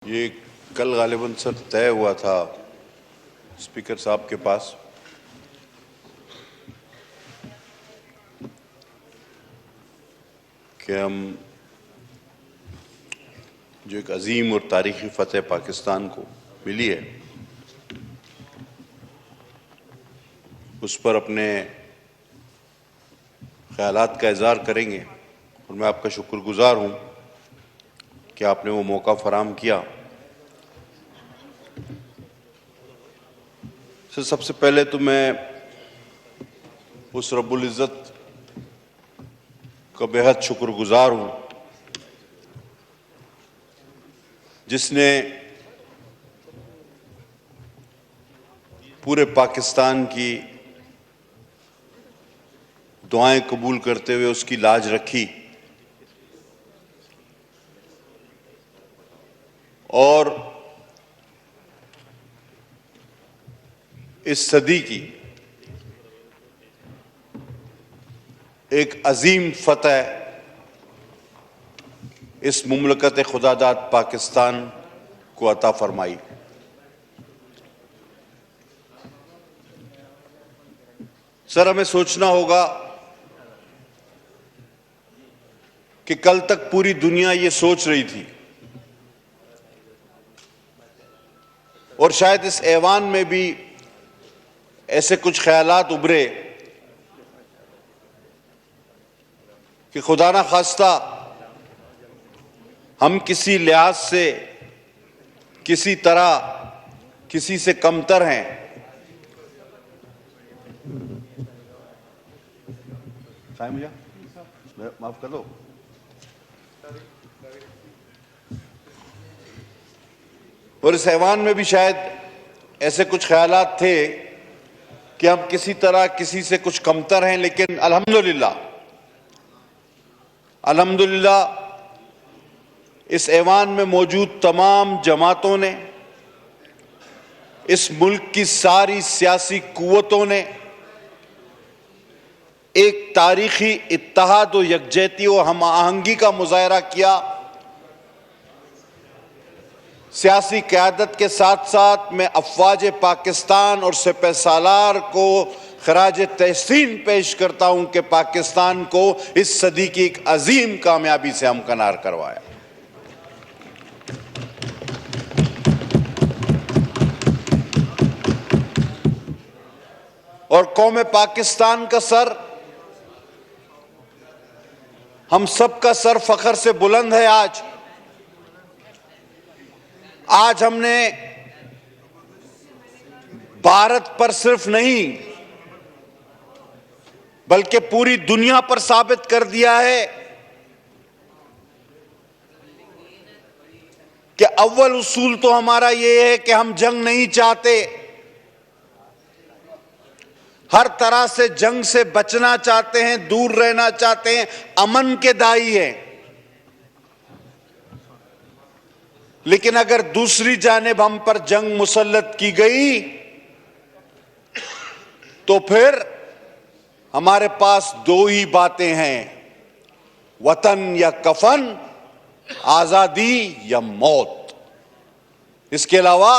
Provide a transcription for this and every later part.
ये कल गालिबन सर तय हुआ था स्पीकर साहब के पास कि हम जो एक अजीम और तारीखी फतेह पाकिस्तान को मिली है उस पर अपने ख्यालात का इज़हार करेंगे। और मैं आपका शुक्रगुजार हूँ कि आपने वो मौका फराहम किया। सबसे पहले तो मैं उस रब्बुल इज़्ज़त का बेहद शुक्रगुजार हूँ जिसने पूरे पाकिस्तान की दुआएं कबूल करते हुए उसकी लाज रखी और इस सदी की एक अजीम फतह इस मुमलकत खुदादाद पाकिस्तान को अता फरमाई। सर, हमें सोचना होगा कि कल तक पूरी दुनिया ये सोच रही थी और शायद इस ऐवान में भी ऐसे कुछ ख्यालात उभरे कि खुदा ना खास्ता हम किसी लिहाज से किसी तरह किसी से कमतर हैं। माफ कर दो। और इस ऐवान में भी शायद ऐसे कुछ ख्यालात थे कि हम किसी तरह किसी से कुछ कमतर हैं, लेकिन अल्हम्दुलिल्लाह इस ऐवान में मौजूद तमाम जमातों ने, इस मुल्क की सारी सियासी कुव्वतों ने एक तारीखी इत्तेहाद और यकजहती और हम आहंगी का मुजाहरा किया। सियासी क़यादत के साथ साथ मैं अफ़वाज पाकिस्तान और सिपह सालार को खराज तहसीन पेश करता हूं कि पाकिस्तान को इस सदी की एक अजीम कामयाबी से हमकनार करवाया। और कौम पाकिस्तान का सर, हम सब का सर फख्र से बुलंद है। आज हमने भारत पर सिर्फ नहीं बल्कि पूरी दुनिया पर साबित कर दिया है कि अव्वल उसूल तो हमारा ये है कि हम जंग नहीं चाहते, हर तरह से जंग से बचना चाहते हैं, दूर रहना चाहते हैं, अमन के दाई हैं। लेकिन अगर दूसरी जानिब हम पर जंग मुसल्लत की गई तो फिर हमारे पास दो ही बातें हैं, वतन या कफन, आजादी या मौत। इसके अलावा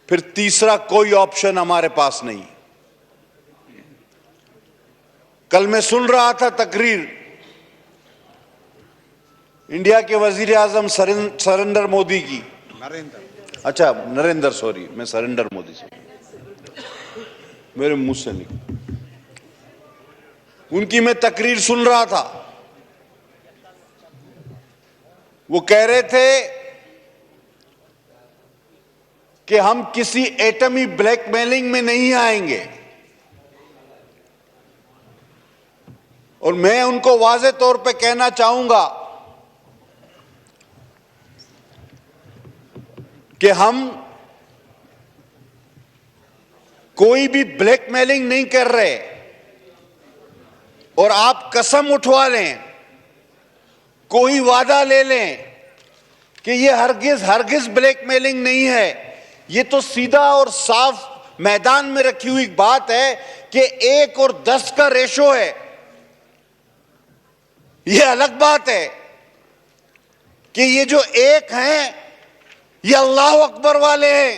फिर तीसरा कोई ऑप्शन हमारे पास नहीं। कल मैं सुन रहा था तकरीर इंडिया के वजीर आजम सरेंद्र मोदी की, नरेंद्र सॉरी, मैं सरेंद्र मोदी से मेरे मुंह से निकला, उनकी मैं तकरीर सुन रहा था। वो कह रहे थे कि हम किसी एटमी ब्लैकमेलिंग में नहीं आएंगे। और मैं उनको वाज़े तौर पे कहना चाहूंगा कि हम कोई भी ब्लैकमेलिंग नहीं कर रहे। और आप कसम उठवा लें, कोई वादा ले लें कि ये हरगिज ब्लैकमेलिंग नहीं है। ये तो सीधा और साफ मैदान में रखी हुई बात है कि 1 और 10 का रेशो है। ये अलग बात है कि ये जो एक हैं ये अल्लाह अकबर वाले हैं,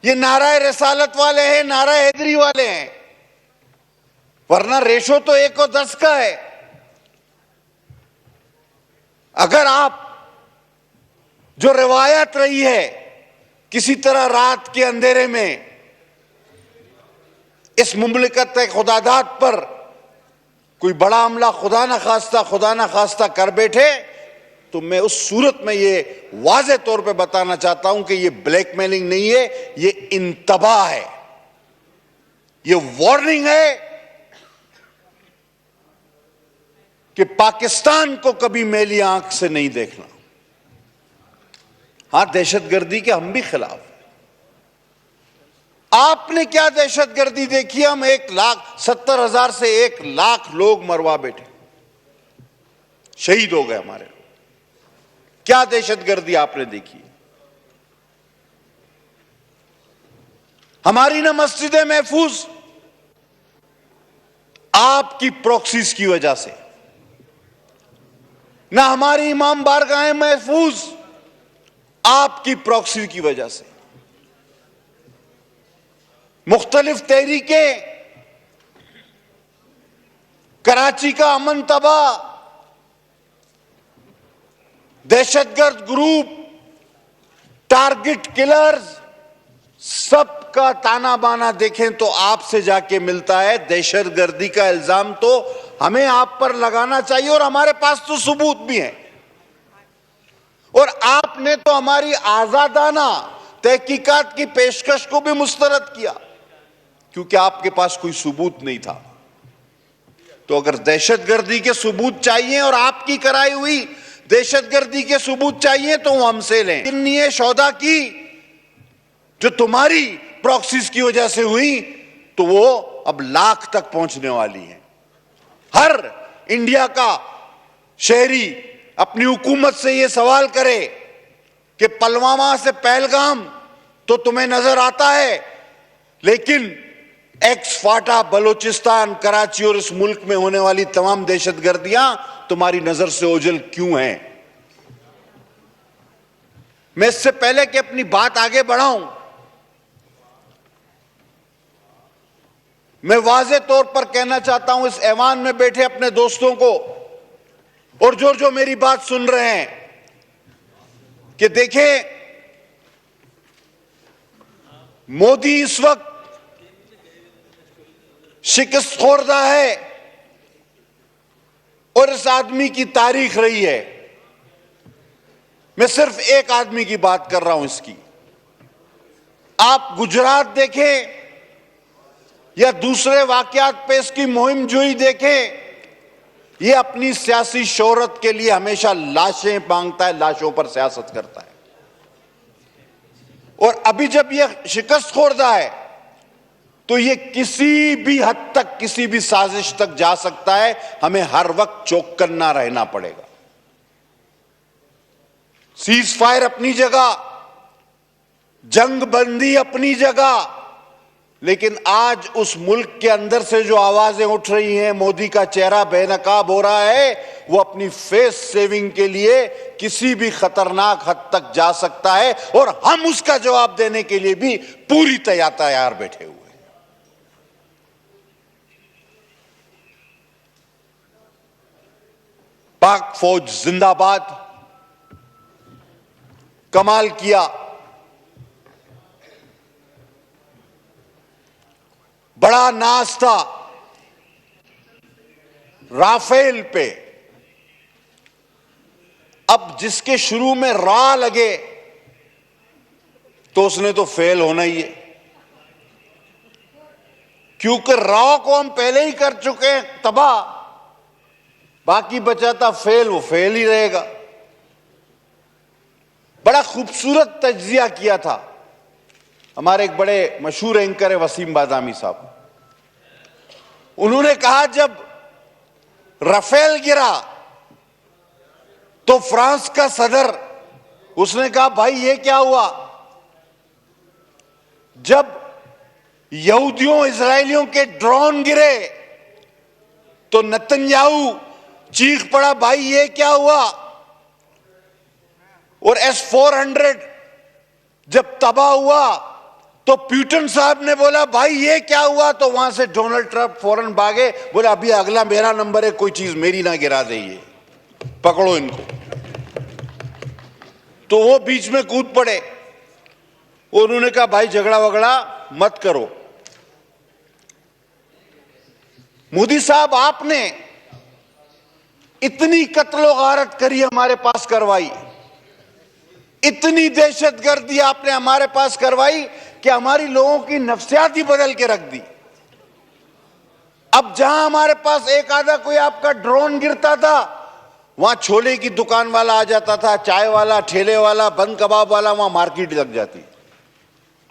ये नाराए रिसालत वाले हैं, नाराए हैदरी वाले हैं, वरना रेशो तो 1:10 का है। अगर आप जो रिवायत रही है किसी तरह रात के अंधेरे में इस मुमलिकत खुदादाद पर कोई बड़ा हमला खुदा ना खास्ता कर बैठे, तो मैं उस सूरत में ये वाज़े तौर पे बताना चाहता हूं कि ये ब्लैकमेलिंग नहीं है, ये इंतबाह है, ये वार्निंग है कि पाकिस्तान को कभी मैली आंख से नहीं देखना। हां, दहशतगर्दी के हम भी खिलाफ हैं। आपने क्या दहशतगर्दी देखी? हम 1,70,000 से 1,00,000 लोग मरवा बैठे, शहीद हो गए हमारे लोग। क्या दहशतगर्दी आपने देखी? हमारी ना मस्जिदें महफूज आपकी प्रॉक्सीज की वजह से, ना हमारी इमाम बारगाहें महफूज आपकी प्रॉक्सी की वजह से। मुख्तलिफ तहरीकें, कराची का अमन तबाह, दहशतगर्द ग्रुप, टारगेट किलर्स, सबका ताना बाना देखें तो आपसे जाके मिलता है। दहशतगर्दी का इल्जाम तो हमें आप पर लगाना चाहिए और हमारे पास तो सबूत भी है। और आपने तो हमारी आजादाना तहकीकात की पेशकश को भी मुस्तरद किया, क्योंकि आपके पास कोई सबूत नहीं था। तो अगर दहशतगर्दी के सबूत चाहिए और आपकी कराई हुई दहशतगर्दी के सबूत चाहिए तो वो हमसे लें। किन्नी शौदा की जो तुम्हारी प्रॉक्सीज की वजह से हुई, तो वो अब 1,00,000 तक पहुंचने वाली है। हर इंडिया का शहरी अपनी हुकूमत से यह सवाल करे कि पुलवामा से पहलगाम तो तुम्हें नजर आता है, लेकिन एक्स फाटा, बलोचिस्तान, कराची और इस मुल्क में होने वाली तमाम दहशतगर्दियां तुम्हारी नजर से ओझल क्यों हैं? मैं इससे पहले कि अपनी बात आगे बढ़ाऊं, मैं वाज़े तौर पर कहना चाहता हूं इस ऐवान में बैठे अपने दोस्तों को और जो मेरी बात सुन रहे हैं कि देखें, मोदी इस वक्त शिकस्त खोरदा है और इस आदमी की तारीख रही है। मैं सिर्फ एक आदमी की बात कर रहा हूं इसकी। आप गुजरात देखें या दूसरे वाकयात पे इसकी मुहिम जोई देखें, ये अपनी सियासी शोहरत के लिए हमेशा लाशें मांगता है, लाशों पर सियासत करता है। और अभी जब ये शिकस्त खोरदा है तो ये किसी भी हद तक, किसी भी साजिश तक जा सकता है। हमें हर वक्त चौकन्ना रहना पड़ेगा। सीज फायर अपनी जगह, जंग बंदी अपनी जगह, लेकिन आज उस मुल्क के अंदर से जो आवाजें उठ रही हैं, मोदी का चेहरा बेनकाब हो रहा है, वो अपनी फेस सेविंग के लिए किसी भी खतरनाक हद तक जा सकता है और हम उसका जवाब देने के लिए भी पूरी तैयार बैठे हुए हैं। पाक फौज जिंदाबाद। कमाल किया, बड़ा नाज था राफेल पे। अब जिसके शुरू में रा लगे तो उसने तो फेल होना ही है, क्योंकि रा को हम पहले ही कर चुके हैं तबाह। बाकी बचा था फेल, वो फेल ही रहेगा। बड़ा खूबसूरत तज्जिया किया था हमारे एक बड़े मशहूर एंकर है वसीम बादामी साहब। उन्होंने कहा जब राफेल गिरा तो फ्रांस का सदर, उसने कहा भाई ये क्या हुआ? जब यहूदियों इजरायलियों के ड्रोन गिरे तो नेतन्याहू चीख पड़ा, भाई ये क्या हुआ? और S-400 जब तबाह हुआ तो प्यूटन साहब ने बोला भाई ये क्या हुआ, तो वहां से डोनाल्ड ट्रंप फौरन भागे, बोले अभी अगला मेरा नंबर है, कोई चीज मेरी ना गिरा दे, ये पकड़ो इनको। तो वो बीच में कूद पड़े, उन्होंने कहा भाई झगड़ा वगड़ा मत करो। मोदी साहब आपने इतनी कत्लो गारत करी, हमारे पास करवाई, इतनी दहशतगर्दी आपने हमारे पास करवाई कि हमारी लोगों की नफ्सियात ही बदल के रख दी। अब जहां हमारे पास एक आधा कोई आपका ड्रोन गिरता था, वहां छोले की दुकान वाला आ जाता था, चाय वाला, ठेले वाला, बंद कबाब वाला, वहां मार्केट लग जाती।